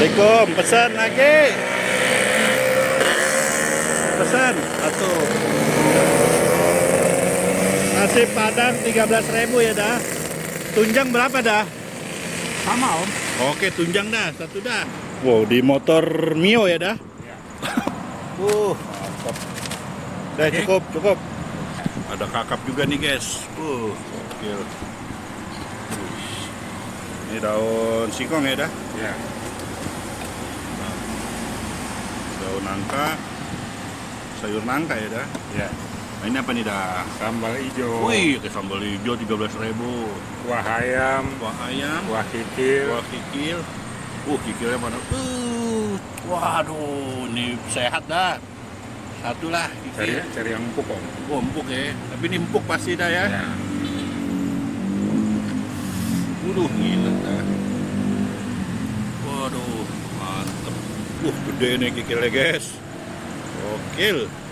Assalamualaikum, pesan lagi. Pesan satu. Nasi Padang 13.000 ya dah. Tunjang berapa dah? Sama om. Oke, tunjang dah, satu dah. Wow, di motor Mio ya dah. Ya. Mantap. Dah cukup. Ada kakap juga nih guys. Gokil. Ini daun singkong ya dah. Ya. Daun nangka, sayur nangka ya dah. Ya. Nah, ini apa nih dah? Sambal hijau. Wih, ke sambal hijau 13.000. Kuah ayam. Kuah ayam, Kuah kikil. kuah kikil. Kikilnya mana? Waduh, ini sehat dah. Satu lah kikil. Cari yang empuk om. Empuk ya. Tapi ini empuk pasti dah ya. Ya. Gila dah. Waduh, mantep. Gede nih kikilnya guys. Gokil.